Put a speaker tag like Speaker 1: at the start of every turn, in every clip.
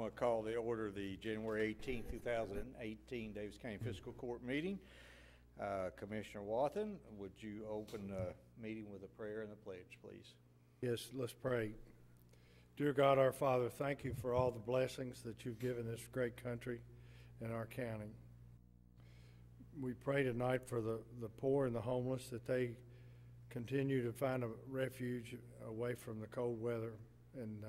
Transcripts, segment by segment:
Speaker 1: to call the order the January 18th, 2018 Daviess County Fiscal Court meeting. Commissioner Wathen, would you open the meeting with a prayer and a pledge, please?
Speaker 2: Yes, let's pray. Dear God, our Father, thank you for all the blessings that you've given this great country and our county. We pray tonight for the poor and the homeless, that they continue to find a refuge away from the cold weather, and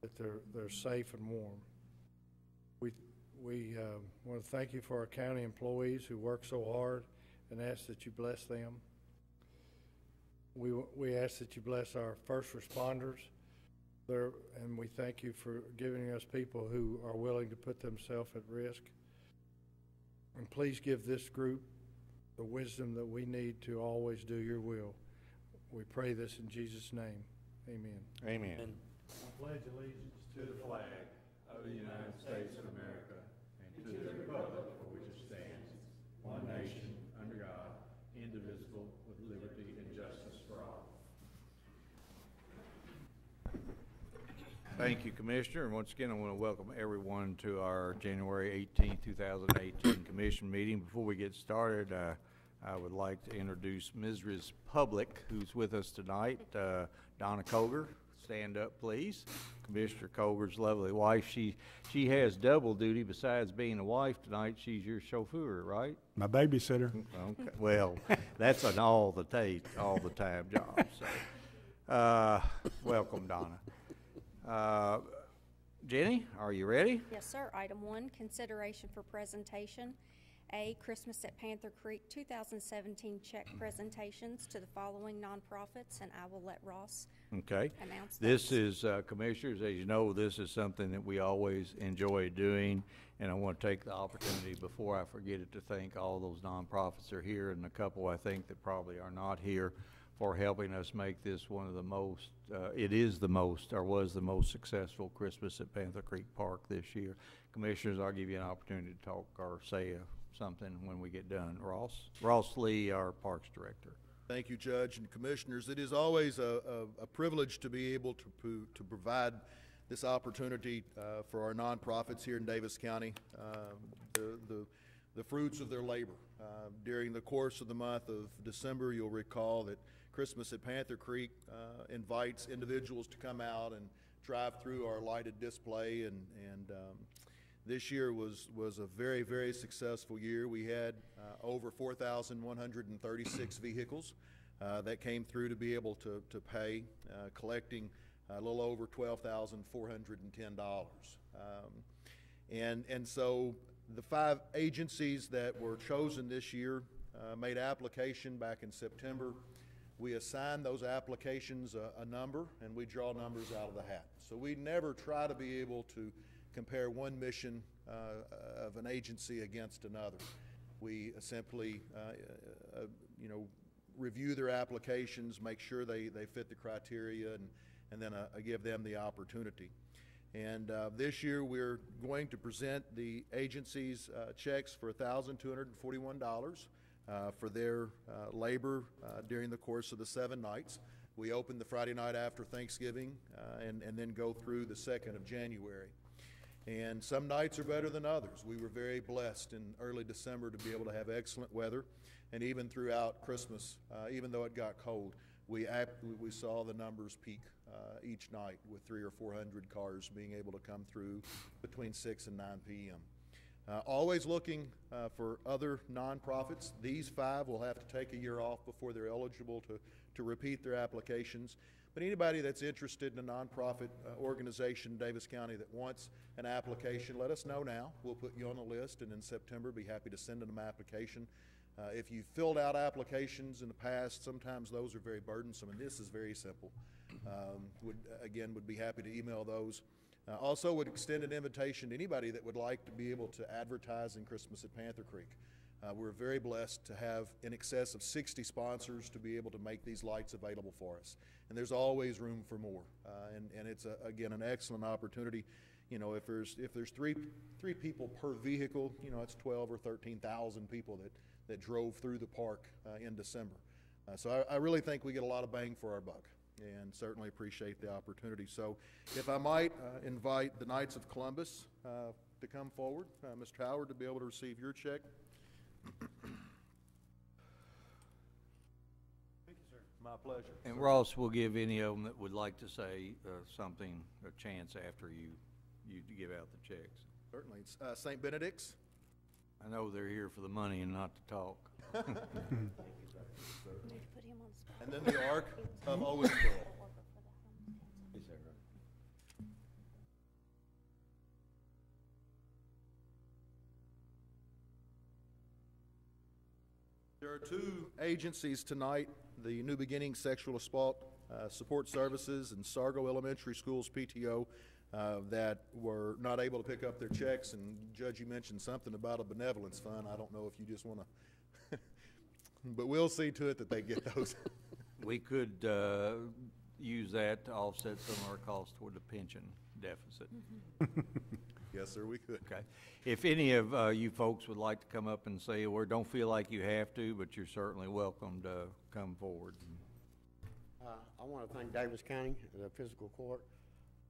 Speaker 2: that they're safe and warm. We want to thank you for our county employees who work so hard, and ask that you bless them. We ask that you bless our first responders there, and we thank you for giving us people who are willing to put themselves at risk. And please give this group the wisdom that we need to always do your will. We pray this in Jesus' name. Amen.
Speaker 1: Amen.
Speaker 2: I pledge allegiance
Speaker 1: To the flag of the United States of America and to the republic for which it stands, one nation, under God, indivisible, with liberty and justice for all. Thank you, Commissioner. And once again, I want to welcome everyone to our January 18, 2018 Commission meeting. Before we get started, I would like to introduce Mrs. Public, who's with us tonight, Donna Koger. Stand up, please. Commissioner Koger's lovely wife. She has double duty besides being a wife tonight. She's your chauffeur, right?
Speaker 3: My babysitter.
Speaker 1: Okay. Well, that's an all the time job. So, welcome, Donna. Jenny, are you ready?
Speaker 4: Yes, sir. Item 1, consideration for presentation. A, Christmas at Panther Creek 2017 check presentations to the following nonprofits, and I will let Ross announce
Speaker 1: This is, Commissioners, as you know, this is something that we always enjoy doing, and I want to take the opportunity before I forget it to thank all those nonprofits that are here, and a couple I think that probably are not here, for helping us make this one of the most, it is the most, or was the most successful Christmas at Panther Creek Park this year. Commissioners, I'll give you an opportunity to talk or say something when we get done. Ross Lee, our Parks Director.
Speaker 5: Thank you, Judge and Commissioners. It is always a privilege to be able to provide this opportunity for our nonprofits here in Daviess County, the fruits of their labor. During the course of the month of December, you'll recall that Christmas at Panther Creek invites individuals to come out and drive through our lighted display, and this year was a very, very successful year. We had over 4,136 vehicles that came through to be able to pay, collecting a little over $12,410. And so the 5 agencies that were chosen this year made application back in September. We assign those applications a number, and we draw numbers out of the hat. So we never try to be able to compare one mission of an agency against another. We simply, review their applications, make sure they fit the criteria, and then give them the opportunity. And this year we're going to present the agency's checks for $1,241 for their labor during the course of the 7 nights. We open the Friday night after Thanksgiving and then go through the 2nd of January. And some nights are better than others. We were very blessed in early December to be able to have excellent weather, and even throughout Christmas, even though it got cold, we saw the numbers peak each night with 300 or 400 cars being able to come through between 6 and 9 p.m. Always looking for other nonprofits. These 5 will have to take a year off before they're eligible to repeat their applications. But anybody that's interested in a nonprofit organization in Daviess County that wants an application, let us know now. We'll put you on the list, and in September, be happy to send them an application. If you filled out applications in the past, sometimes those are very burdensome, and this is very simple. Would be happy to email those. Also would extend an invitation to anybody that would like to be able to advertise in Christmas at Panther Creek. We're very blessed to have in excess of 60 sponsors to be able to make these lights available for us. And there's always room for more. And it's, again, an excellent opportunity. You know, if there's three people per vehicle, you know, it's 12 or 13,000 people that drove through the park in December. So I really think we get a lot of bang for our buck. and certainly appreciate the opportunity. So if I might invite the Knights of Columbus to come forward, Mr. Howard, to be able to receive your check.
Speaker 2: Thank you, sir.
Speaker 5: My pleasure.
Speaker 1: And Ross will give any of them that would like to say something, a chance after you give out the checks.
Speaker 5: Certainly. It's St. Benedict's.
Speaker 1: I know they're here for the money and not to talk.
Speaker 4: Need to put him on the spot.
Speaker 5: And then the Arc of Owensboro.
Speaker 1: Is that right?
Speaker 5: There are two agencies tonight, the New Beginning Sexual Assault Support Services and Sorgho Elementary Schools PTO, that were not able to pick up their checks. And Judge, you mentioned something about a benevolence fund. I don't know if you just want to, but we'll see to it that they get those.
Speaker 1: We could use that to offset some of our costs toward the pension deficit.
Speaker 5: Yes, sir, we could.
Speaker 1: Okay. If any of you folks would like to come up and say a word, don't feel like you have to, but you're certainly welcome to come forward.
Speaker 3: I want to thank Daviess County, the Fiscal Court.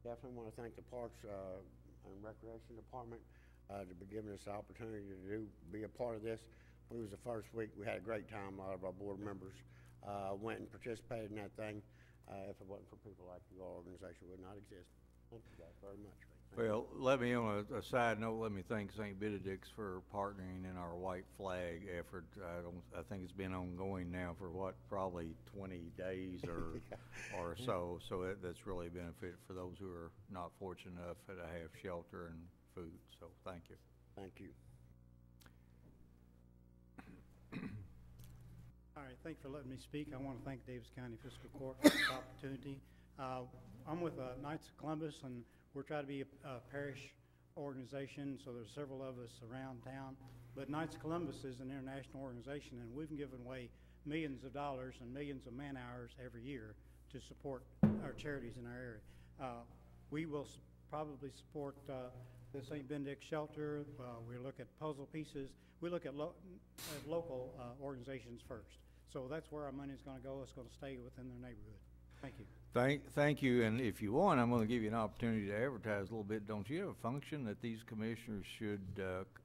Speaker 3: Definitely want to thank the Parks and Recreation Department to be giving us the opportunity to be a part of this. We was the first week. We had a great time. A lot of our board members went and participated in that thing. If it wasn't for people like you, our organization would not exist. Thank you guys very much.
Speaker 1: Well, let me, on a side note, let me thank St. Benedict's for partnering in our white flag effort. I think it's been ongoing now for what, probably 20 days or so. So that's really a benefit for those who are not fortunate enough to have shelter and food. So thank you.
Speaker 3: Thank you.
Speaker 6: All right, thank you for letting me speak. I want to thank Daviess County Fiscal Court for this opportunity. I'm with Knights of Columbus, and we're trying to be a parish organization, so there's several of us around town. But Knights of Columbus is an international organization, and we've given away millions of dollars and millions of man-hours every year to support our charities in our area. We will probably support the St. Benedict Shelter. We look at puzzle pieces. We look at local organizations first. So that's where our money is going to go. It's going to stay within their neighborhood. Thank you.
Speaker 1: Thank you, and if you want, I'm going to give you an opportunity to advertise a little bit. Don't you have a function that these commissioners should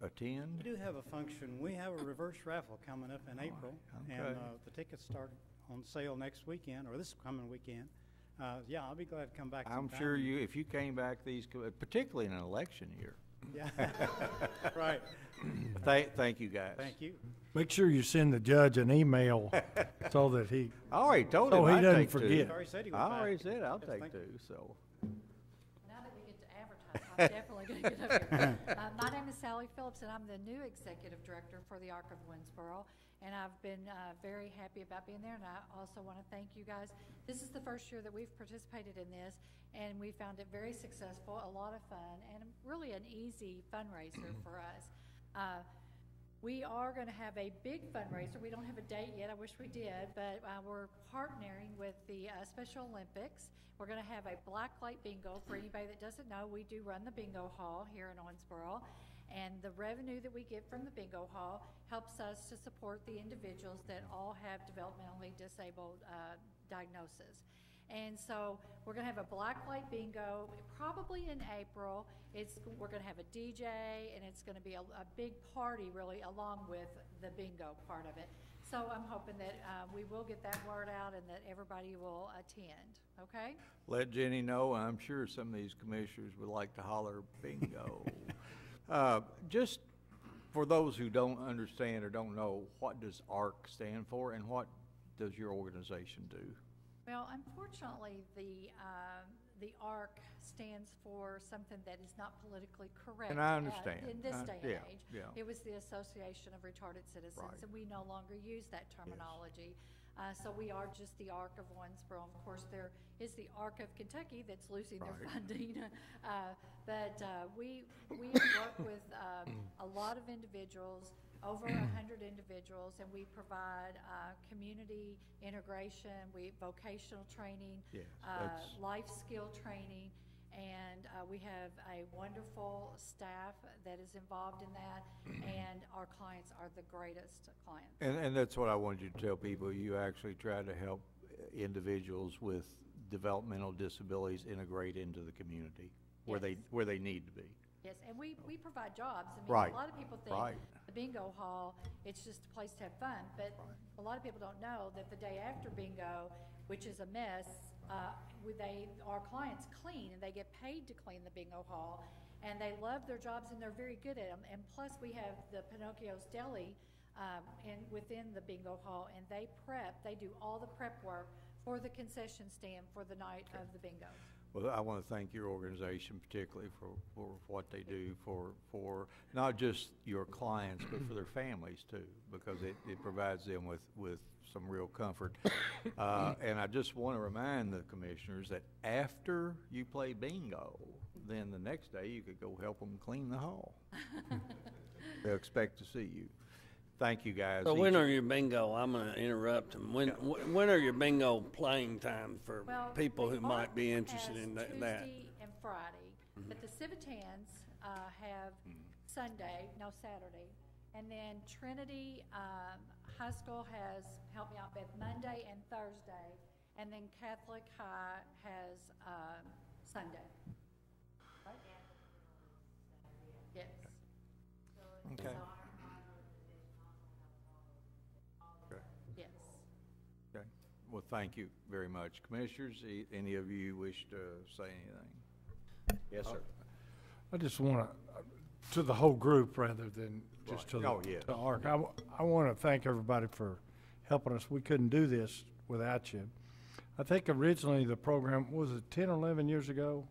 Speaker 1: attend?
Speaker 6: We do have a function. We have a reverse raffle coming up in April,
Speaker 1: okay.
Speaker 6: and the tickets start on sale next weekend, or this coming weekend. Yeah, I'll be glad to come back
Speaker 1: I'm
Speaker 6: sometime.
Speaker 1: sure if you came back particularly in an election year.
Speaker 6: Yeah, right.
Speaker 1: Thank you, guys.
Speaker 6: Thank you.
Speaker 2: Make sure you send the judge an email so that he,
Speaker 1: I already told
Speaker 2: so
Speaker 1: him
Speaker 2: he
Speaker 1: I'd
Speaker 2: doesn't
Speaker 1: take two.
Speaker 2: forget.
Speaker 6: He already said he was
Speaker 1: I
Speaker 6: back.
Speaker 1: already said I'll
Speaker 6: Yes,
Speaker 1: take
Speaker 6: thank you.
Speaker 1: two, so.
Speaker 7: Now that we get to advertise, I'm definitely going to get up here. My name is Sally Phillips, and I'm the new executive director for the Arc of Owensboro, and I've been very happy about being there, and I also want to thank you guys. This is the first year that we've participated in this, and we found it very successful, a lot of fun, and really an easy fundraiser for us. We are going to have a big fundraiser. We don't have a date yet. I wish we did, but we're partnering with the Special Olympics. We're going to have a blacklight bingo. For anybody that doesn't know, we do run the bingo hall here in Owensboro, and the revenue that we get from the bingo hall helps us to support the individuals that all have developmentally disabled diagnosis. And so we're going to have a blacklight bingo probably in April. We're going to have a DJ, and it's going to be a big party really along with the bingo part of it. So I'm hoping that we will get that word out and that everybody will attend, okay?
Speaker 1: Let Jenny know. I'm sure some of these commissioners would like to holler bingo. Just for those who don't understand or don't know, what does ARC stand for, and what does your organization do?
Speaker 7: Well, unfortunately, the ARC stands for something that is not politically correct.
Speaker 1: And I understand.
Speaker 7: In this day and age.
Speaker 1: Yeah.
Speaker 7: It was the Association of Retarded Citizens,
Speaker 1: Right.
Speaker 7: and we no longer use that terminology. So we are just the Arc of Owensboro. Of course, there is the Arc of Kentucky that's losing their funding. But we work with a lot of individuals, over 100 individuals, and we provide community integration, vocational training,
Speaker 1: Yes,
Speaker 7: life skill training, and we have a wonderful staff that is involved in that, and our clients are the greatest clients.
Speaker 1: And that's what I wanted you to tell people. You actually try to help individuals with developmental disabilities integrate into the community where
Speaker 7: Yes.
Speaker 1: where they need to be.
Speaker 7: Yes, and we provide jobs. I mean,
Speaker 1: Right.
Speaker 7: a lot of people think
Speaker 1: Right.
Speaker 7: the bingo hall, it's just a place to have fun, but a lot of people don't know that the day after bingo, which is a mess, our clients clean, and they get paid to clean the bingo hall, and they love their jobs, and they're very good at them. And plus, we have the Pinocchio's Deli within the bingo hall, and they do all the prep work for the concession stand for the night of the bingo.
Speaker 1: Well, I want to thank your organization particularly for what they do for not just your clients, but for their families too, because it provides them with some real comfort. And I just want to remind the commissioners that after you play bingo, then the next day you could go help them clean the hall. They'll expect to see you. Thank you, guys.
Speaker 8: So when are your bingo, I'm gonna interrupt them, when are your bingo playing times for
Speaker 7: Well,
Speaker 8: people who
Speaker 7: the
Speaker 8: might be
Speaker 7: Arc
Speaker 8: interested
Speaker 7: has
Speaker 8: in that?
Speaker 7: Tuesday and Friday, but the Civitans have Saturday. And then Trinity High School has, help me out, Beth, Monday and Thursday. And then Catholic High has Sunday. Right? Yes.
Speaker 1: Okay.
Speaker 7: Yes.
Speaker 1: Okay. Well, thank you very much. Commissioners, any of you wish to say anything? Yes, sir.
Speaker 2: I just want to the whole group rather than just to
Speaker 1: Right. Oh, yes.
Speaker 2: to ARC. I want to thank everybody for helping us. We couldn't do this without you. I think originally the program, was it 10 or 11 years ago?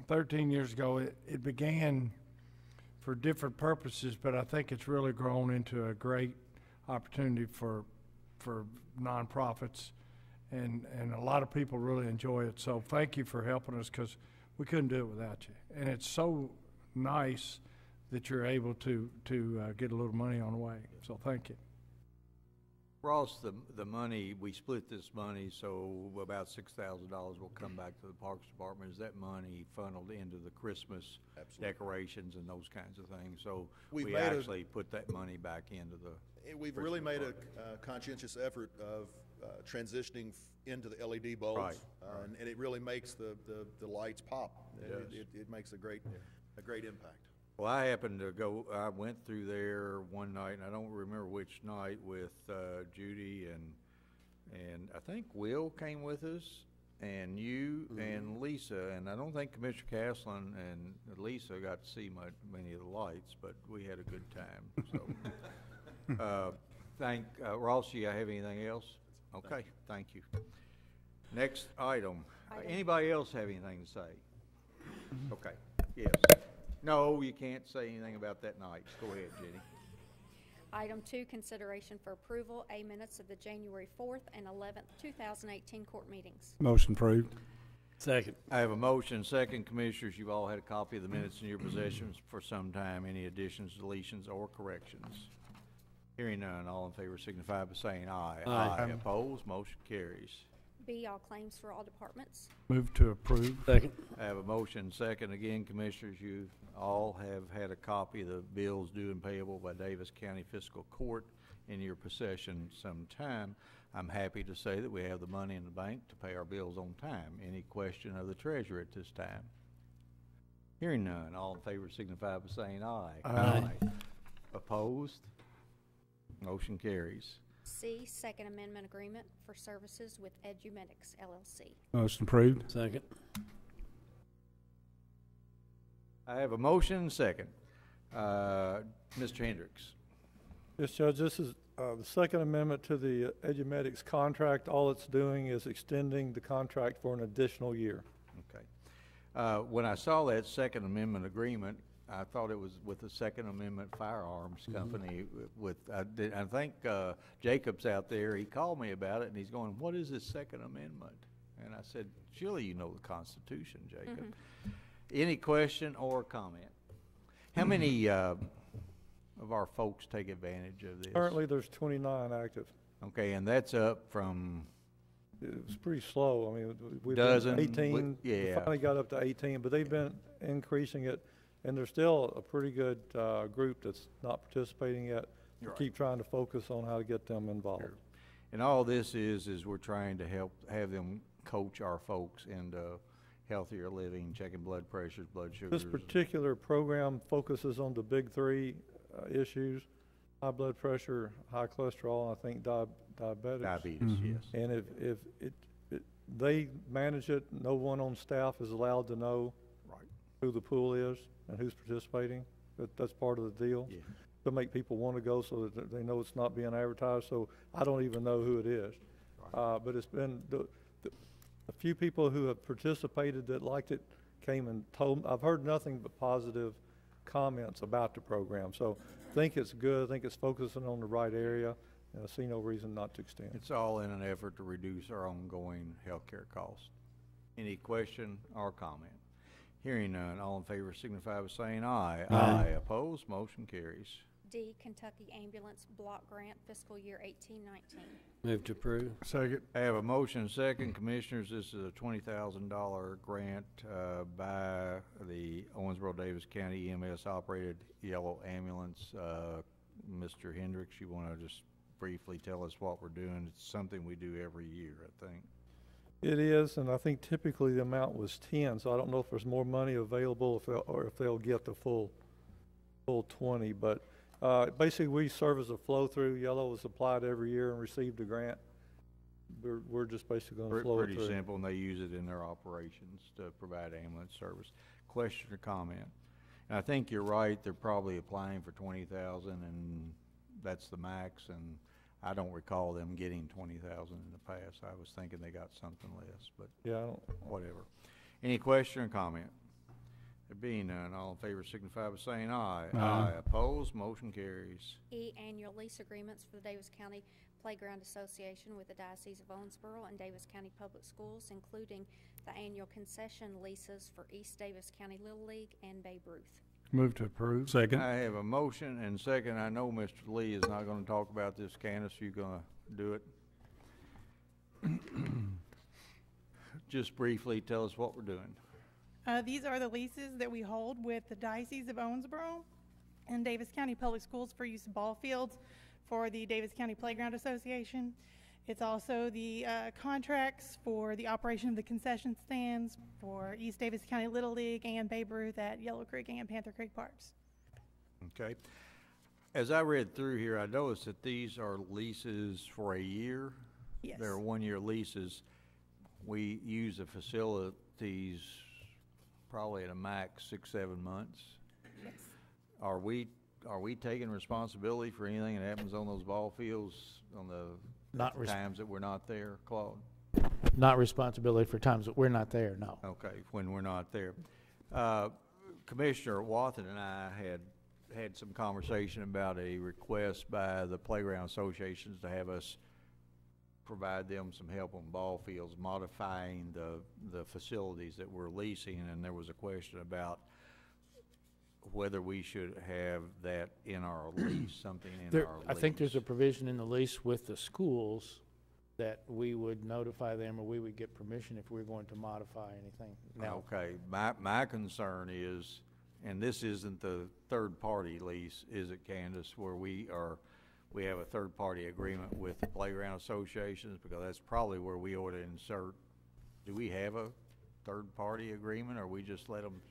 Speaker 2: 13 years ago. It began for different purposes, but I think it's really grown into a great opportunity for nonprofits, and a lot of people really enjoy it. So thank you for helping us, because we couldn't do it without you. And it's so nice that you're able to get a little money on the way. So thank you.
Speaker 1: Ross, the money, we split this money, so about $6,000 will come back to the Parks Department. Is that money funneled into the Christmas decorations and those kinds of things? So we actually put that money back into the
Speaker 5: We've really made a conscientious effort of transitioning into the LED bulbs.
Speaker 1: Right.
Speaker 5: And it really makes the lights pop.
Speaker 1: It
Speaker 5: It makes a great impact.
Speaker 1: Well, I went through there one night, and I don't remember which night, with Judy and I think Will came with us, and you and Lisa, and I don't think Commissioner Caslin and Lisa got to see many of the lights, but we had a good time, so. Ross, you have anything else? Okay, thank you. Next item. Anybody else have anything to say? Okay, yes. No, you can't say anything about that night. Go ahead, Jenny.
Speaker 4: Item 2, consideration for approval, A, minutes of the January 4th and 11th, 2018 court meetings.
Speaker 2: Motion approved.
Speaker 8: Second.
Speaker 1: I have a motion, second. Commissioners, you've all had a copy of the minutes in your possessions for some time. Any additions, deletions, or corrections? Hearing none, all in favor signify by saying aye.
Speaker 8: Aye.
Speaker 1: Opposed, motion carries.
Speaker 4: B, all claims for all departments.
Speaker 2: Move to approve.
Speaker 8: Second.
Speaker 1: I have a motion, second. Again, Commissioners, you all have had a copy of the bills due and payable by Daviess County Fiscal Court in your possession some time. I'm happy to say that we have the money in the bank to pay our bills on time. Any question of the treasurer at this time? Hearing none, all in favor signify by saying aye.
Speaker 2: Aye.
Speaker 1: Opposed? Motion carries.
Speaker 4: C, Second Amendment Agreement for Services with Edumedics, LLC.
Speaker 2: Motion approved.
Speaker 8: Second.
Speaker 1: I have a motion, second. Mr. Hendricks.
Speaker 9: Yes, Judge, this is the Second Amendment to the Edumedics contract. All it's doing is extending the contract for an additional year.
Speaker 1: Okay. When I saw that Second Amendment agreement, I thought it was with the Second Amendment Firearms Company. I think Jacob's out there. He called me about it, and he's going, "What is this Second Amendment?" And I said, "Surely you know the Constitution, Jacob." Any question or comment? How many of our folks take advantage of this?
Speaker 9: Currently, there's 29 active.
Speaker 1: Okay, and that's up from
Speaker 9: It was pretty slow. I mean, we've
Speaker 1: dozen.
Speaker 9: been 18. We
Speaker 1: Yeah.
Speaker 9: finally got up to 18, but they've been increasing it, and there's still a pretty good group that's not participating yet. We
Speaker 1: Right.
Speaker 9: keep trying to focus on how to get them involved.
Speaker 1: Sure. And all this is we're trying to have them coach our folks into healthier living, checking blood pressures, blood sugars.
Speaker 9: This particular program focuses on the big three issues: high blood pressure, high cholesterol, and I think diabetics.
Speaker 1: Diabetes, yes.
Speaker 9: And if they manage it, no one on staff is allowed to know
Speaker 1: Right.
Speaker 9: who the pool is and who's participating. That's part of the deal.
Speaker 1: Yeah.
Speaker 9: To make people want to go so that they know it's not being advertised, so I don't even know who it is.
Speaker 1: Right.
Speaker 9: But it's been, a few people who have participated that liked it came and told, I've heard nothing but positive comments about the program. So I think it's good, I think it's focusing on the right area, and I see no reason not to extend.
Speaker 1: It's all in an effort to reduce our ongoing healthcare costs. Any question or comment? Hearing none, all in favor signify by saying aye. Aye. Opposed, motion carries.
Speaker 4: D, Kentucky Ambulance Block Grant, fiscal year 18-19.
Speaker 8: Move to approve.
Speaker 2: Second.
Speaker 1: I have a motion and second. Commissioners, this is a $20,000 grant by the Owensboro Davis County EMS operated yellow ambulance. Mr. Hendricks, you want to just briefly tell us what we're doing? It's something we do every year, I think.
Speaker 9: It is, and I think typically the amount was 10, so I don't know if there's more money available if they'll get the full 20, but basically we serve as a flow-through. Yellow is applied every year and received a grant. We're just basically going to flow it through.
Speaker 1: Pretty simple, and they use it in their operations to provide ambulance service. Question or comment? And I think you're right, they're probably applying for 20,000, and that's the max, and I don't recall them getting 20,000 in the past. I was thinking they got something less, but
Speaker 9: Yeah, I don't,
Speaker 1: whatever. Any question or comment? There being none, all in favor signify by saying aye. Aye. Opposed, motion carries.
Speaker 4: E, annual lease agreements for the Davis County Playground Association with the Diocese of Owensboro and Davis County Public Schools, including the annual concession leases for East Davis County Little League and Babe Ruth.
Speaker 2: Move to approve. Second.
Speaker 1: I have a motion and second. I know Mr. Lee is not gonna talk about this. Candace, you gonna do it? Just briefly, tell us what we're doing.
Speaker 10: These are the leases that we hold with the Diocese of Owensboro and Davis County Public Schools for use of ball fields for the Davis County Playground Association. It's also the contracts for the operation of the concession stands for East Davis County Little League and Babe Ruth at Yellow Creek and Panther Creek Parks.
Speaker 1: Okay. As I read through here, I noticed that these are leases for a year.
Speaker 10: Yes.
Speaker 1: They're one-year leases. We use the facilities probably at a max 6-7 months.
Speaker 10: Yes.
Speaker 1: Are we taking responsibility for anything that happens on those ball fields on the times that we're not there, Claude?
Speaker 11: Not responsibility for times that we're not there, no.
Speaker 1: Okay, when we're not there. Commissioner Wathen and I had some conversation about a request by the playground associations to have us provide them some help on ball fields, modifying the facilities that we're leasing, and there was a question about whether we should have that in our lease, something in our lease.
Speaker 11: I think there's a provision in the lease with the schools that we would notify them, or we would get permission if we're going to modify anything. Now,
Speaker 1: Okay, my concern is, and this isn't the third-party lease, is it, Candace, where we have a third-party agreement with the playground associations, because that's probably where we ought to insert. Do we have a third-party agreement, or we just let them?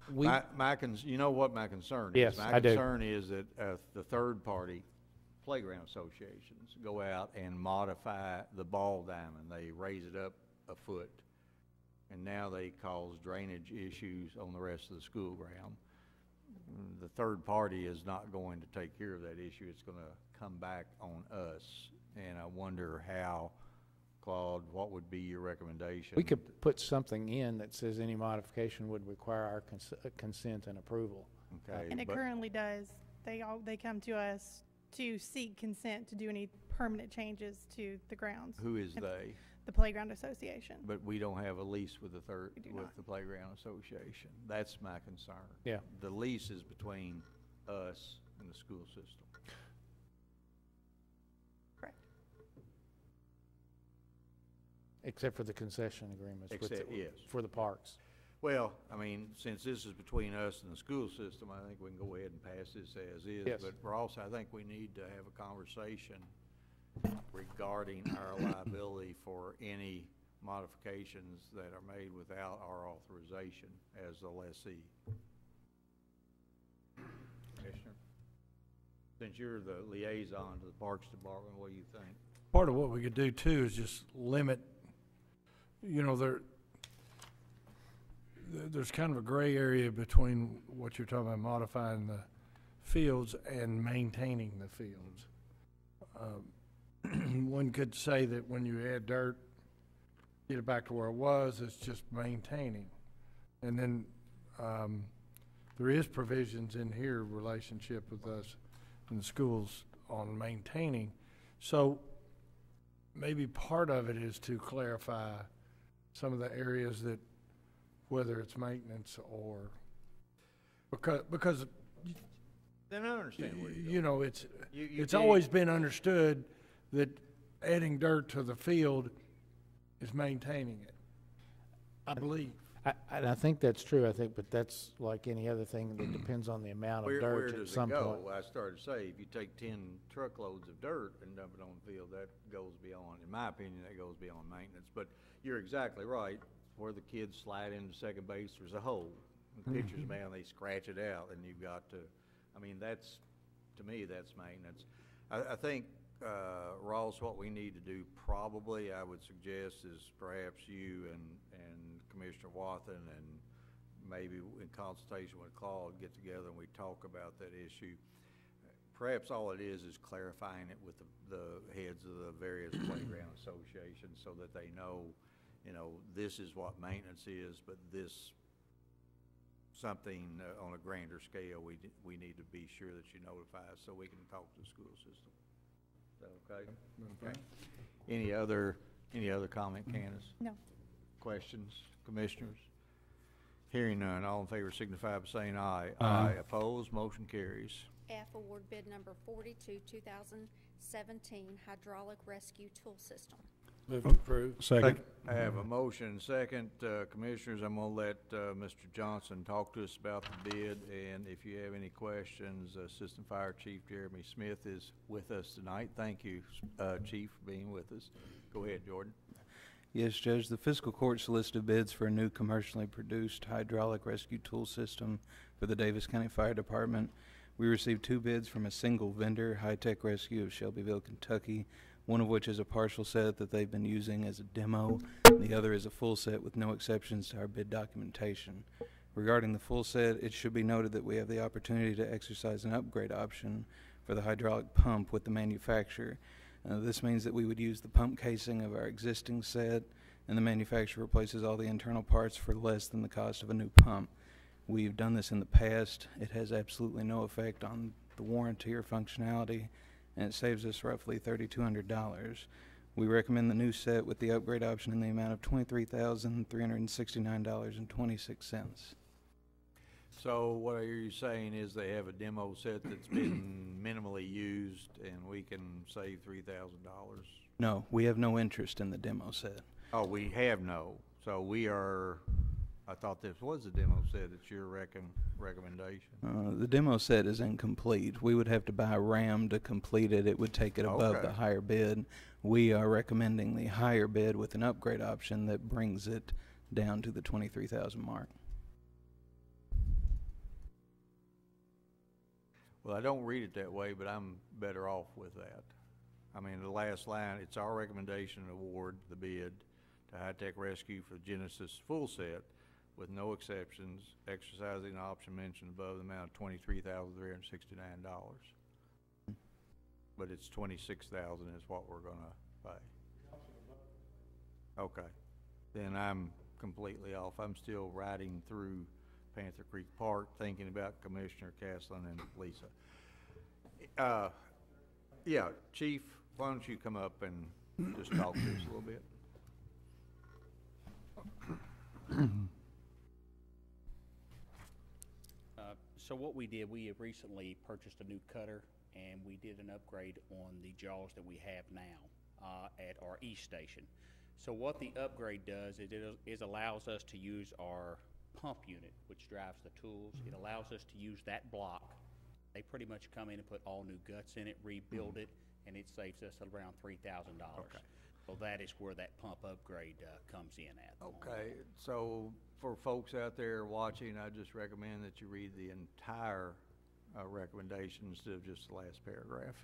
Speaker 1: You know what my concern is?
Speaker 11: Yes, I do.
Speaker 1: My concern is that the third-party playground associations go out and modify the ball diamond. They raise it up a foot, and now they cause drainage issues on the rest of the school ground. The third party is not going to take care of that issue. It's going to come back on us, and I wonder how, Claude, what would be your recommendation?
Speaker 11: we could put something in that says any modification would require our consent and approval.
Speaker 1: Okay,
Speaker 10: And it
Speaker 1: but-
Speaker 10: currently does. They come to us to seek consent to do any permanent changes to the grounds.
Speaker 1: Who is they?
Speaker 10: The Playground Association.
Speaker 1: But we don't have a lease with
Speaker 10: We do not.
Speaker 1: the playground association. That's my concern.
Speaker 11: Yeah.
Speaker 1: The lease is between us and the school system.
Speaker 10: Correct.
Speaker 11: Except for the concession agreements with
Speaker 1: Except, yes.
Speaker 11: for the parks.
Speaker 1: Well, I mean, since this is between us and the school system, I think we can go ahead and pass this as is.
Speaker 11: Yes.
Speaker 1: But we're also, I think we need to have a conversation regarding our liability for any modifications that are made without our authorization as the lessee. Commissioner? Since you're the liaison to the Parks Department, what do you think?
Speaker 2: Part of what we could do too is just limit, you know, there's kind of a gray area between what you're talking about modifying the fields and maintaining the fields. One could say that when you add dirt, get it back to where it was, it's just maintaining. And then there is provisions in here, relationship with us and the schools on maintaining. So maybe part of it is to clarify some of the areas that, whether it's maintenance or, because
Speaker 1: Then I understand where you're
Speaker 2: you know,
Speaker 1: You
Speaker 2: it's
Speaker 1: dig-
Speaker 2: always been understood that adding dirt to the field is maintaining it, I believe.
Speaker 11: I think that's true, but that's like any other thing that depends on the amount of
Speaker 1: Where
Speaker 11: dirt at
Speaker 1: does
Speaker 11: some
Speaker 1: it go?
Speaker 11: point.
Speaker 1: I started to say, if you take 10 truckloads of dirt and dump it on the field, that goes beyond, in my opinion, that goes beyond maintenance. But you're exactly right. Where the kids slide into second base, there's a hole. The pitchers, man, they scratch it out, and you've got to, I mean, that's, to me, that's maintenance. I think, Ross, what we need to do probably, I would suggest, is perhaps you and Commissioner Wathen and maybe in consultation with Claude, get together and we talk about that issue. Perhaps all it is clarifying it with the heads of the various playground associations so that they know, you know, this is what maintenance is, but this something on a grander scale we need to be sure that you notify us so we can talk to the school system. Is that okay? Okay. Any other comment, Candace?
Speaker 10: No.
Speaker 1: Questions, commissioners? Hearing none, all in favor signify by saying aye.
Speaker 11: Aye.
Speaker 1: Opposed, motion carries.
Speaker 4: F, award bid number 42, 2017 hydraulic rescue tool system.
Speaker 11: Move to approve.
Speaker 2: Second.
Speaker 1: I have a motion and second. Commissioners, I'm going to let Mr. Johnson talk to us about the bid, and if you have any questions, Assistant Fire Chief Jeremy Smith is with us tonight. Thank you, Chief, for being with us. Go ahead, Jordan.
Speaker 12: Yes, Judge. The fiscal court solicited bids for a new commercially produced hydraulic rescue tool system for the Daviess County Fire Department. We received 2 bids from a single vendor, High Tech Rescue of Shelbyville, Kentucky, one of which is a partial set that they've been using as a demo. The other is a full set with no exceptions to our bid documentation. Regarding the full set, it should be noted that we have the opportunity to exercise an upgrade option for the hydraulic pump with the manufacturer. This means that we would use the pump casing of our existing set, and the manufacturer replaces all the internal parts for less than the cost of a new pump. We've done this in the past. It has absolutely no effect on the warranty or functionality, and it saves us roughly $3,200. We recommend the new set with the upgrade option in the amount of $23,369.26.
Speaker 1: So what are you saying is they have a demo set that's been minimally used and we can save $3,000?
Speaker 12: No, we have no interest in the demo set.
Speaker 1: Oh, we have no. So we are, I thought this was a demo set. It's your recommendation.
Speaker 12: The demo set is incomplete. We would have to buy a RAM to complete it. It would take it above
Speaker 1: Okay.
Speaker 12: the higher bid. We are recommending the higher bid with an upgrade option that brings it down to the $23,000 mark.
Speaker 1: Well, I don't read it that way, but I'm better off with that. I mean, the last line, it's our recommendation to award the bid to High Tech Rescue for the Genesis full set with no exceptions, exercising the option mentioned above, the amount of $23,369. But it's $26,000 is what we're gonna pay. Okay, then I'm completely off. I'm still riding through Panther Creek Park thinking about Commissioner Caslin and Lisa. Yeah, Chief, why don't you come up and just talk to us a little bit?
Speaker 13: So what we did, we have recently purchased a new cutter, and we did an upgrade on the jaws that we have now at our east station. So what the upgrade does is allows us to use our pump unit, which drives the tools. It allows us to use that block. They pretty much come in and put all new guts in it, rebuild it, and it saves us around $3,000.
Speaker 1: Okay.
Speaker 13: So that is where that pump upgrade comes in at.
Speaker 1: Okay, so for folks out there watching, I just recommend that you read the entire recommendation instead of just the last paragraph,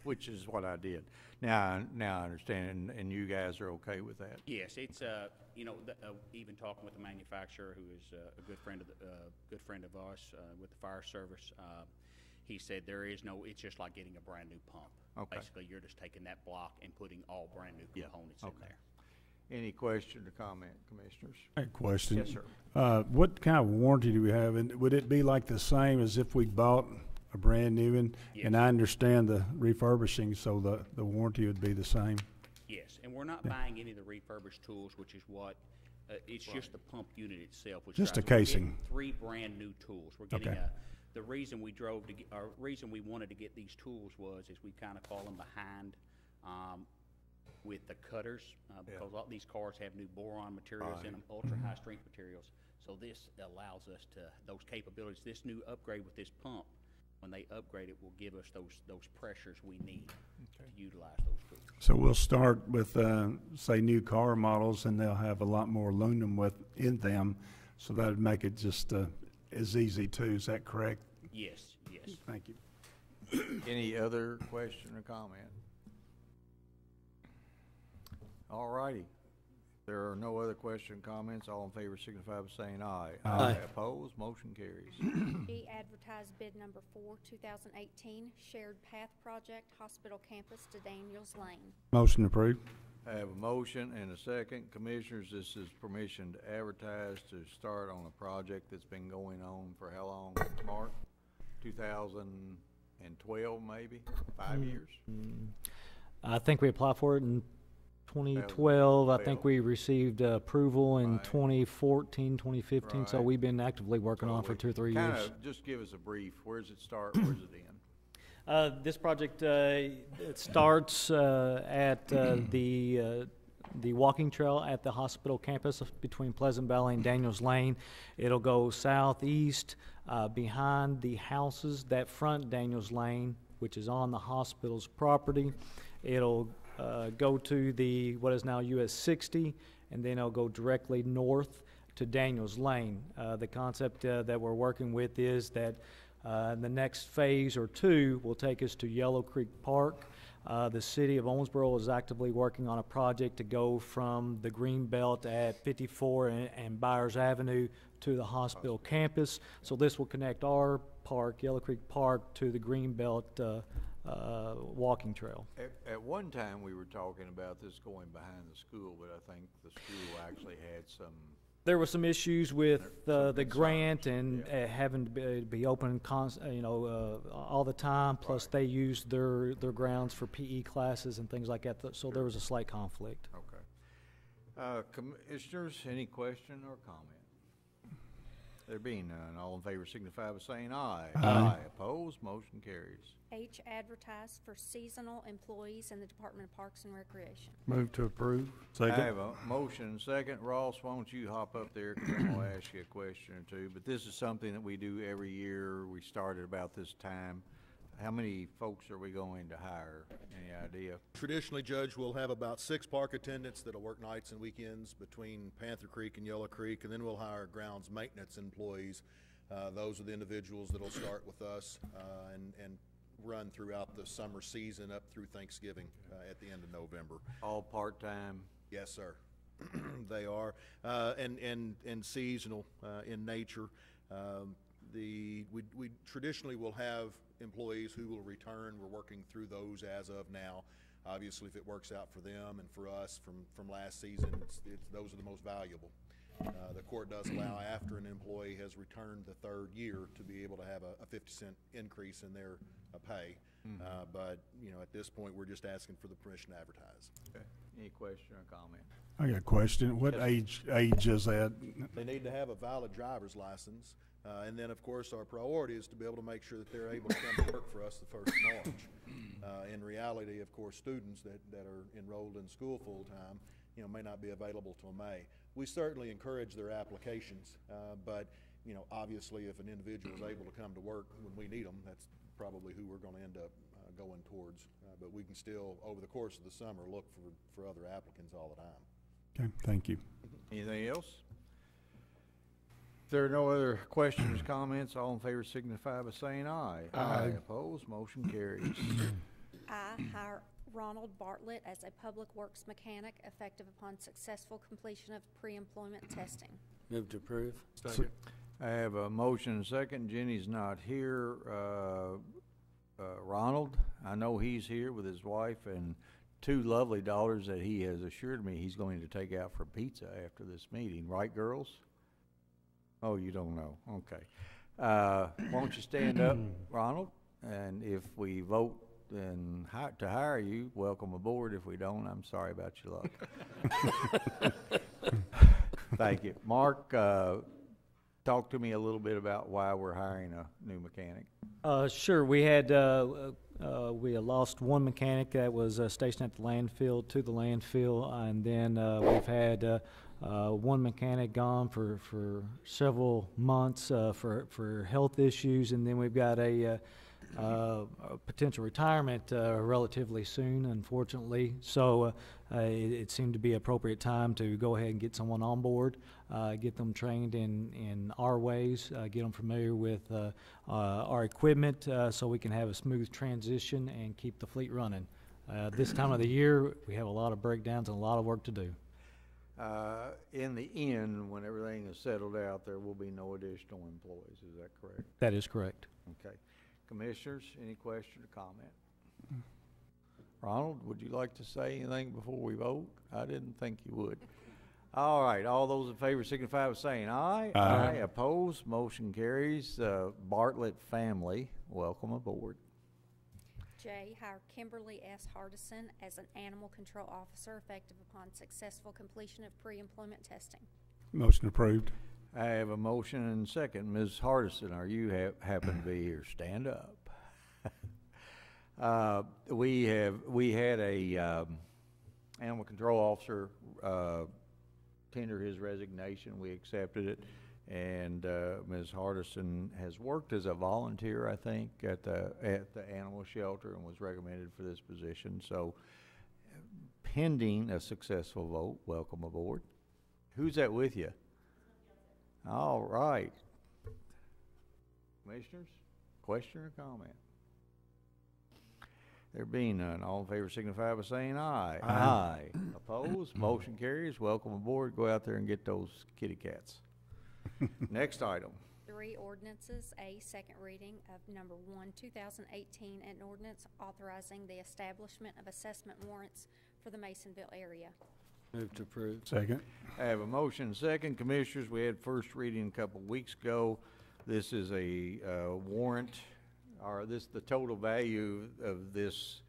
Speaker 1: which is what I did. Now I understand, and you guys are okay with that?
Speaker 13: Yes, it's even talking with the manufacturer, who is a good friend of us with the fire service. He said it's just like getting a brand new pump.
Speaker 1: Okay.
Speaker 13: Basically, you're just taking that block and putting all brand new components in there.
Speaker 1: Any question or comment, commissioners?
Speaker 14: I have a question.
Speaker 1: Yes, sir.
Speaker 14: What kind of warranty do we have? And would it be like the same as if we bought a brand new one?
Speaker 13: Yes.
Speaker 14: And I understand the refurbishing, so the warranty would be the same.
Speaker 13: Yes, and we're not buying any of the refurbished tools, which is what, it's just the pump unit itself. Which
Speaker 14: Just a
Speaker 13: we're getting
Speaker 14: casing.
Speaker 13: 3 brand new tools. We're getting
Speaker 14: Okay.
Speaker 13: the reason we reason we wanted to get these tools is we kind of fallen behind with the cutters because all these cars have new boron materials in them, ultra high strength materials. So this allows us those capabilities. This new upgrade with this pump, when they upgrade it, will give us those pressures we need to utilize those tools.
Speaker 14: So we'll start with, say, new car models, and they'll have a lot more aluminum in them, so that would make it just as easy too. Is that correct?
Speaker 13: Yes.
Speaker 14: Thank you.
Speaker 1: Any other question or comment? All righty. There are no other question, comments. All in favor signify by saying aye.
Speaker 11: Aye.
Speaker 1: Opposed, motion carries.
Speaker 4: G, advertise bid number 4, 2018, shared path project, hospital campus to Daniels Lane.
Speaker 14: Motion approved.
Speaker 1: I have a motion and a second. Commissioners, this is permission to advertise to start on a project that's been going on for how long, Mark? 2012, maybe? 5 years?
Speaker 11: I think we applied for it in 2012. I think we received approval in
Speaker 1: Right.
Speaker 11: 2014, 2015. So
Speaker 1: Right.
Speaker 11: we've been actively working on it for 2 or 3 years.
Speaker 1: Kind of, just give us a brief. Where does it start? Where's it end?
Speaker 11: This project it starts at the walking trail at the hospital campus between Pleasant Valley and Daniels Lane. It'll go southeast behind the houses that front Daniels Lane, which is on the hospital's property. It'll go to what is now US 60, and then it'll go directly north to Daniels Lane. The concept that we're working with is that the next phase or 2 will take us to Yellow Creek Park. The city of Owensboro is actively working on a project to go from the green belt at 54 and Byers Avenue to the hospital campus. So this will connect our park, Yellow Creek Park, to the green belt walking trail.
Speaker 1: At one time, we were talking about this going behind the school, but I think the school actually had some.
Speaker 11: There were some issues with the
Speaker 1: concerns,
Speaker 11: grant and having to be open, all the time. Plus, they used their grounds for PE classes and things like that. So there was a slight conflict.
Speaker 1: Okay. Commissioners, any question or comment? There being none, all in favor signify by saying aye.
Speaker 11: Aye.
Speaker 1: Opposed, motion carries.
Speaker 4: H, advertise for seasonal employees in the Department of Parks and Recreation.
Speaker 14: Move to approve.
Speaker 1: I have a motion and second. Ross, why don't you hop up there, because I'm going to ask you a question or two. But this is something that we do every year. We started about this time. How many folks are we going to hire? Any idea?
Speaker 5: Traditionally, Judge, we'll have about 6 park attendants that'll work nights and weekends between Panther Creek and Yellow Creek, and then we'll hire grounds maintenance employees. Those are the individuals that'll start with us and run throughout the summer season up through Thanksgiving at the end of November.
Speaker 1: All part-time?
Speaker 5: Yes, sir. They are, and seasonal in nature. We traditionally will have employees who will return. We're working through those as of now. Obviously, if it works out for them and for us from last season, those are the most valuable. The court does allow, after an employee has returned the 3rd year, to be able to have a 50-cent increase in their pay. But at this point, we're just asking for the permission to advertise.
Speaker 1: Okay. Any question or comment?
Speaker 14: I got a question. What age is that?
Speaker 5: They need to have a valid driver's license. And then, of course, our priority is to be able to make sure that they're able to come to work for us the 1st of March. In reality, of course, students that are enrolled in school full-time, may not be available till May. We certainly encourage their applications, but, obviously, if an individual is able to come to work when we need them, that's probably who we're going to end up going towards. But we can still, over the course of the summer, look for other applicants all the time.
Speaker 14: Okay, thank you.
Speaker 1: Anything else? If there are no other questions, comments, all in favor signify by saying aye.
Speaker 14: Aye.
Speaker 1: Opposed, motion carries.
Speaker 4: I hire Ronald Bartlett as a public works mechanic effective upon successful completion of pre-employment testing.
Speaker 8: Move to approve.
Speaker 2: Second.
Speaker 1: I have a motion and a second. Jenny's not here. Ronald, I know he's here with his wife and two lovely daughters that he has assured me he's going to take out for pizza after this meeting. Right, girls? Oh, you don't know. Okay. Won't you stand up, Ronald? And if we vote to hire you, welcome aboard. If we don't, I'm sorry about your luck. Thank you. Mark, talk to me a little bit about why we're hiring a new mechanic.
Speaker 11: Sure. We had we lost one mechanic that was stationed at the landfill to the landfill, and then we've had one mechanic gone for several months for health issues, and then we've got a potential retirement relatively soon, unfortunately. So it seemed to be appropriate time to go ahead and get someone on board, get them trained in our ways, get them familiar with our equipment, so we can have a smooth transition and keep the fleet running. This time of the year, we have a lot of breakdowns and a lot of work to do.
Speaker 1: In the end, when everything is settled out, there will be no additional employees. Is that correct?
Speaker 11: That is correct.
Speaker 1: Okay. Commissioners, any question or comment? Ronald, would you like to say anything before we vote? I didn't think you would. All right, all those in favor signify by saying aye.
Speaker 14: Aye.
Speaker 1: Opposed, motion carries. Bartlett family, welcome aboard.
Speaker 4: J, hire Kimberly S. Hardison as an animal control officer effective upon successful completion of pre-employment testing.
Speaker 14: Motion approved.
Speaker 1: I have a motion and a second. Ms. Hardison, are you happen to be here? Stand up. We had a animal control officer tender his resignation. We accepted it, and Ms. Hardison has worked as a volunteer, I think, at the animal shelter and was recommended for this position. So, pending a successful vote, welcome aboard. Who's that with you? All right. Commissioners, question or comment? There being none, all in favor signify by saying aye. Aye. Opposed? Motion carries. Welcome aboard. Go out there and get those kitty cats. Next item.
Speaker 4: 3 ordinances. A, second reading of number 1, 2018, an ordinance authorizing the establishment of assessment warrants for the Masonville area.
Speaker 8: Move to approve.
Speaker 14: Second.
Speaker 1: I have a motion second. Commissioners, we had first reading a couple weeks ago. This is a warrant, or the total value of this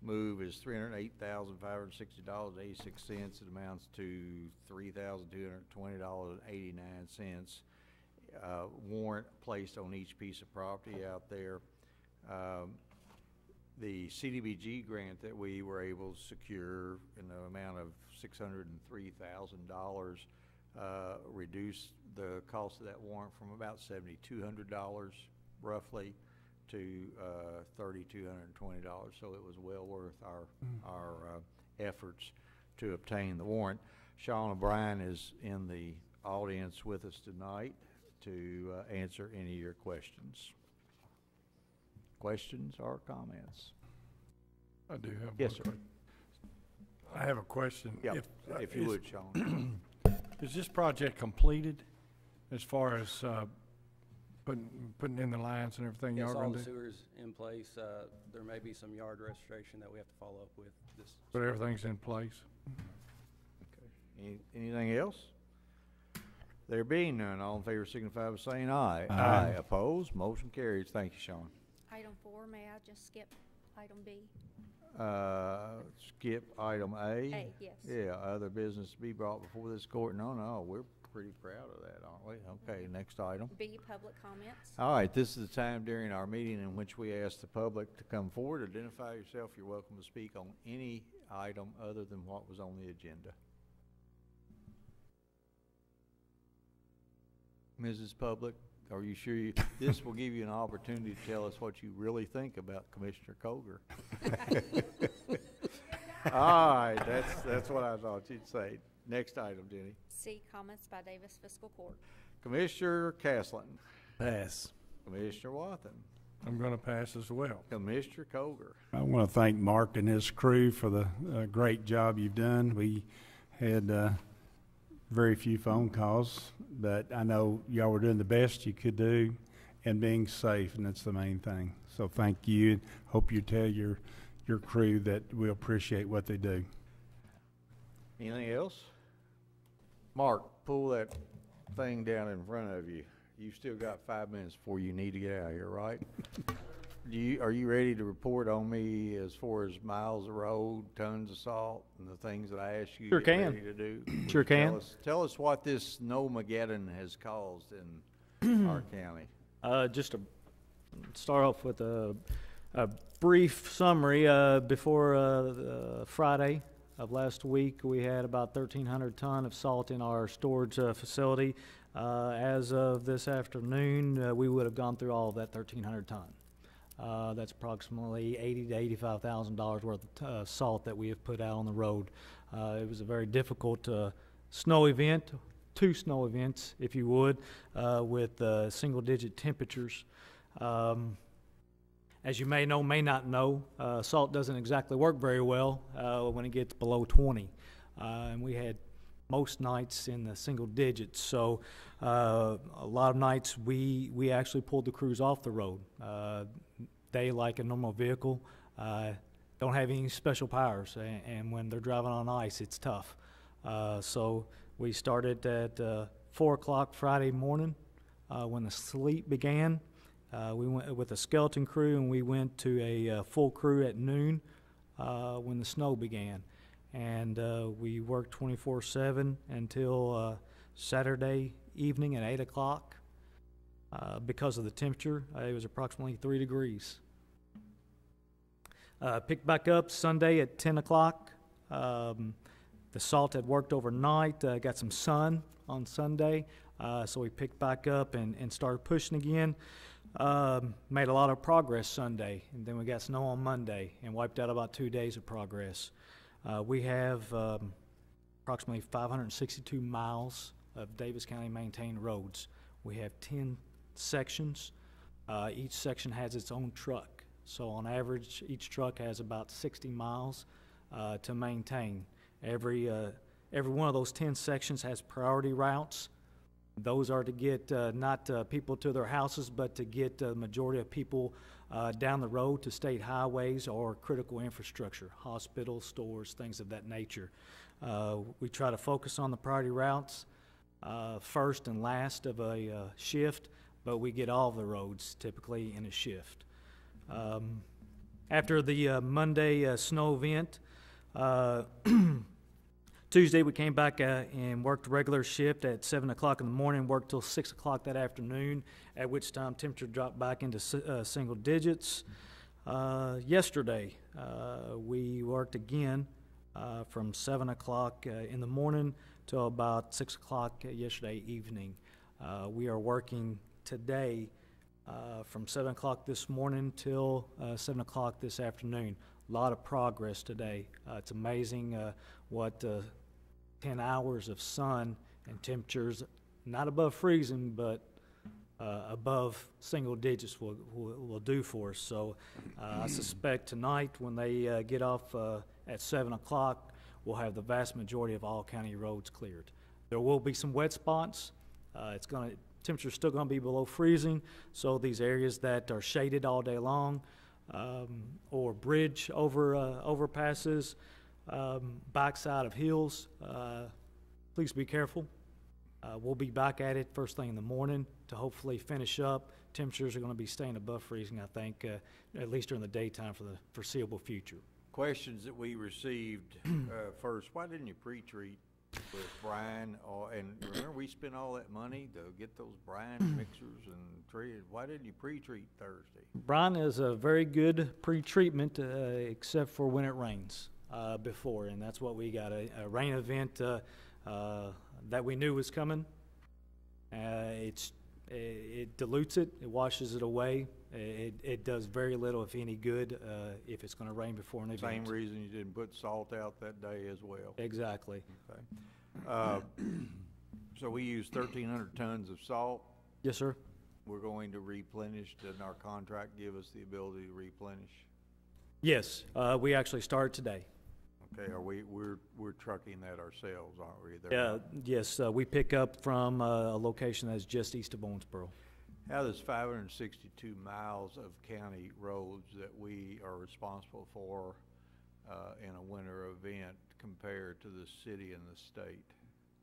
Speaker 1: move is $308,560.86. It amounts to $3,220.89. Warrant placed on each piece of property out there. The CDBG grant that we were able to secure in the amount of $603,000 reduced the cost of that warrant from about $7,200 roughly to $3,220. So it was well worth our efforts to obtain the warrant. Sean O'Brien is in the audience with us tonight to answer any of your questions. Questions or comments?
Speaker 2: I do have
Speaker 1: Yes,
Speaker 2: one.
Speaker 1: sir.
Speaker 2: I have a question.
Speaker 1: Yep, if you would, Sean.
Speaker 2: Is this project completed as far as putting in the lines and everything y'all
Speaker 15: Yes, all
Speaker 2: gonna
Speaker 15: the
Speaker 2: do?
Speaker 15: sewers in place. There may be some yard restoration that we have to follow up with this.
Speaker 2: But everything's in place?
Speaker 1: Anything else? There being none, all in favor signify by saying aye.
Speaker 14: Aye.
Speaker 1: Opposed? Motion carries. Thank you, Sean.
Speaker 4: Item 4, may I just skip item B?
Speaker 1: Skip item A.
Speaker 4: A, yes.
Speaker 1: Yeah, other business to be brought before this court. No, we're pretty proud of that, aren't we? Okay, next item.
Speaker 4: B, public comments.
Speaker 1: All right, this is the time during our meeting in which we ask the public to come forward, identify yourself. You're welcome to speak on any item other than what was on the agenda. Mrs. Public, are you sure this will give you an opportunity to tell us what you really think about Commissioner Coger? All right, that's what I thought you'd say. Next item, Denny.
Speaker 4: C, comments by Daviess Fiscal Court.
Speaker 1: Commissioner Castlin.
Speaker 2: Pass.
Speaker 1: Commissioner Wathen.
Speaker 2: I'm going to pass as well.
Speaker 1: Commissioner Coger.
Speaker 14: I want to thank Mark and his crew for the great job you've done. We had very few phone calls, but I know y'all were doing the best you could do and being safe, and that's the main thing. So thank you. Hope you tell your crew that we appreciate what they do.
Speaker 1: Anything else? Mark, pull that thing down in front of you. You've still got 5 minutes before you need to get out of here, right? Are you ready to report on me as far as miles of road, tons of salt, and the things that I asked you
Speaker 11: Sure
Speaker 1: to get
Speaker 11: can.
Speaker 1: ready to do?
Speaker 11: Sure can.
Speaker 1: Tell us what this Snowmageddon has caused in our county.
Speaker 11: Just to start off with a brief summary, before Friday of last week, we had about 1,300 ton of salt in our storage facility. As of this afternoon, we would have gone through all of that 1,300 ton. That's approximately $80,000 to $85,000 worth of salt that we have put out on the road. It was a very difficult snow event, 2 snow events, if you would, with single-digit temperatures. As you may know, may not know, salt doesn't exactly work very well when it gets below 20. And we had most nights in the single digits. So a lot of nights we actually pulled the crews off the road. They, like a normal vehicle, don't have any special powers. And when they're driving on ice, it's tough. So we started at 4 o'clock Friday morning when the sleet began. We went with a skeleton crew, and we went to a full crew at noon when the snow began. And we worked 24/7 until Saturday evening at 8 o'clock. Because of the temperature, it was approximately 3 degrees. Picked back up Sunday at 10 o'clock. The salt had worked overnight, got some sun on Sunday, so we picked back up and started pushing again. Made a lot of progress Sunday, and then we got snow on Monday and wiped out about 2 days of progress. We have approximately 562 miles of Daviess County maintained roads. We have 10 sections. Each section has its own truck. So on average, each truck has about 60 miles to maintain. Every one of those 10 sections has priority routes. Those are to get not people to their houses, but to get the majority of people down the road to state highways or critical infrastructure, hospitals, stores, things of that nature. We try to focus on the priority routes first and last of a shift, but we get all of the roads typically in a shift. After the Monday snow event, Tuesday we came back and worked a regular shift at 7 o'clock in the morning, worked till 6 o'clock that afternoon, at which time temperature dropped back into single digits. Yesterday we worked again from 7 o'clock in the morning till about 6 o'clock yesterday evening. We are working today from 7 o'clock this morning till 7 o'clock this afternoon. A lot of progress today. It's amazing what 10 hours of sun and temperatures not above freezing, but above single digits will do for us. So I suspect tonight when they get off at 7 o'clock, we'll have the vast majority of all county roads cleared. There will be some wet spots. Temperature's still going to be below freezing, so these areas that are shaded all day long or bridge overpasses, backside of hills, please be careful. We'll be back at it first thing in the morning to hopefully finish up. Temperatures are going to be staying above freezing, I think, at least during the daytime for the foreseeable future.
Speaker 1: Questions that we received first, why didn't you pre-treat with brine? And remember, we spent all that money to get those brine mixers and treated. Why didn't you pre-treat Thursday?
Speaker 11: Brine is a very good pre-treatment, except for when it rains before, and that's what we got, a rain event that we knew was coming. It's It dilutes it, it washes it away. It does very little, if any, good if it's going to rain before an event.
Speaker 1: Same reason you didn't put salt out that day as well.
Speaker 11: Exactly.
Speaker 1: Okay. So we use 1,300 tons of salt.
Speaker 11: Yes, sir.
Speaker 1: We're going to replenish. Doesn't our contract give us the ability to replenish?
Speaker 11: Yes, we actually started today.
Speaker 1: Okay, we're trucking that ourselves, aren't we?
Speaker 11: Yeah, yes, we pick up from a location that's just east of Owensboro.
Speaker 1: How does 562 miles of county roads that we are responsible for in a winter event compare to the city and the state?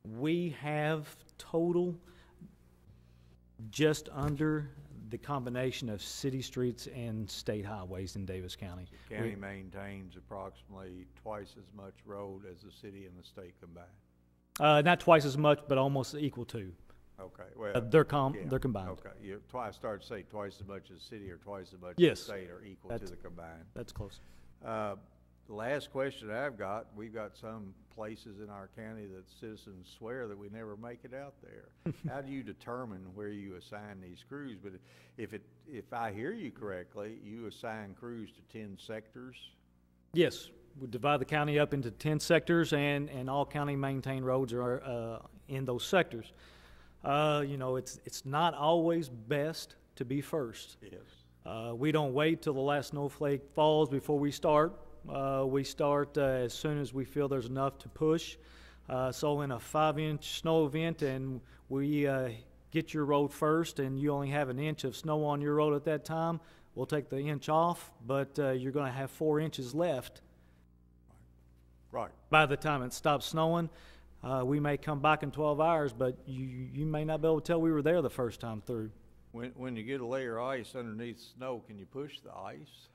Speaker 11: We have total just under the combination of city streets and state highways in Daviess County.
Speaker 1: The county maintains approximately twice as much road as the city and the state combined.
Speaker 11: Not twice as much, but almost equal to.
Speaker 1: Okay, well,
Speaker 11: they're combined.
Speaker 1: Okay, I started to say twice as much as the city or twice as much
Speaker 11: Yes.
Speaker 1: as the state are equal to the combined.
Speaker 11: That's close.
Speaker 1: The last question I've got, we've got some places in our county that citizens swear that we never make it out there. How do you determine where you assign these crews? But if I hear you correctly, you assign crews to 10 sectors?
Speaker 11: Yes, we divide the county up into 10 sectors, and all county maintained roads are in those sectors. You know, it's not always best to be first.
Speaker 1: Yes.
Speaker 11: We don't wait till the last snowflake falls before we start. We start as soon as we feel there's enough to push. So in a 5-inch snow event, and we get your road first, and you only have an inch of snow on your road at that time, we'll take the inch off, but you're going to have 4 inches left.
Speaker 1: Right.
Speaker 11: By the time it stops snowing, we may come back in 12 hours, but you may not be able to tell we were there the first time through.
Speaker 1: When you get a layer of ice underneath snow, can you push the ice?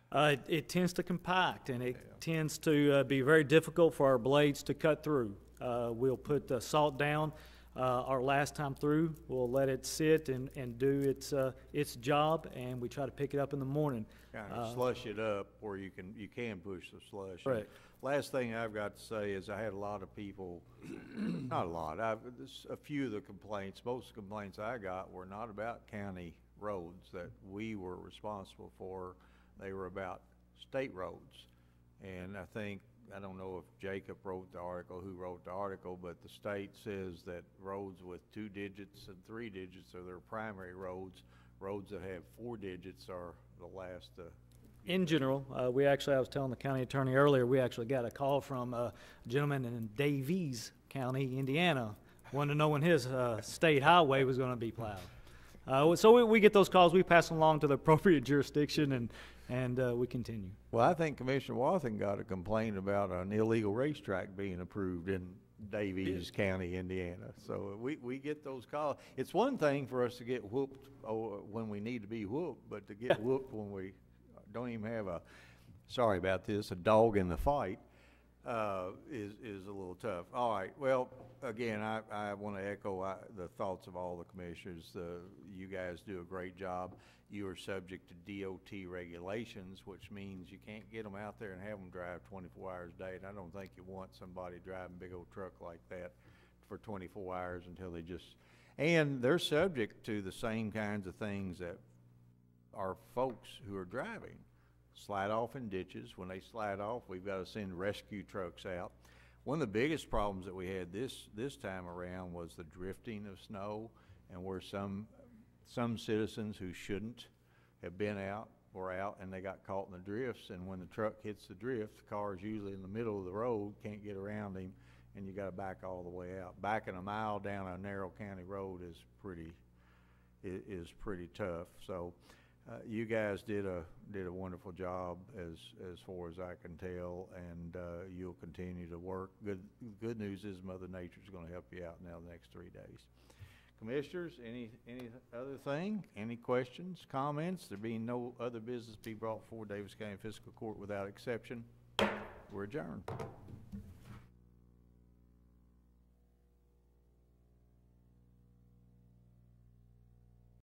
Speaker 11: It tends to compact, and it tends to be very difficult for our blades to cut through. We'll put the salt down our last time through. We'll let it sit and do its job, and we try to pick it up in the morning.
Speaker 1: Kind of slush it up where you can push the slush.
Speaker 11: Correct.
Speaker 1: Last thing I've got to say is I had a lot of people, not a lot, a few of the complaints, most of the complaints I got were not about county roads that we were responsible for. They were about state roads. And I don't know if Jacob wrote the article, who wrote the article, but the state says that roads with 2 digits and 3 digits are their primary roads. Roads that have 4 digits are the last.
Speaker 11: In general, I was telling the county attorney earlier, we actually got a call from a gentleman in Daviess County, Indiana, wanted to know when his state highway was going to be plowed. So we get those calls, we pass them along to the appropriate jurisdiction, and we continue.
Speaker 1: Well, I think Commissioner Wathen got a complaint about an illegal racetrack being approved in Daviess County, Indiana. So we get those calls. It's one thing for us to get whooped when we need to be whooped, but to get whooped when we don't even have sorry about this, a dog in the fight is a little tough. All right, well, again, I want to echo the thoughts of all the commissioners. You guys do a great job. You are subject to DOT regulations, which means you can't get them out there and have them drive 24 hours a day, and I don't think you want somebody driving a big old truck like that for 24 hours until and they're subject to the same kinds of things that our folks who are driving. Slide off in ditches. When they slide off, we've got to send rescue trucks out. One of the biggest problems that we had this time around was the drifting of snow, and where some citizens who shouldn't have been out were out, and they got caught in the drifts. And when the truck hits the drift, the car is usually in the middle of the road, can't get around him, and you got to back all the way out. Backing a mile down a narrow county road is pretty tough. So you guys did a wonderful job as far as I can tell, and you'll continue to work. Good news is Mother Nature's going to help you out now the next 3 days. Commissioners, any other thing? Any questions, comments? There being no other business be brought before Daviess County Fiscal Court without exception, we're adjourned.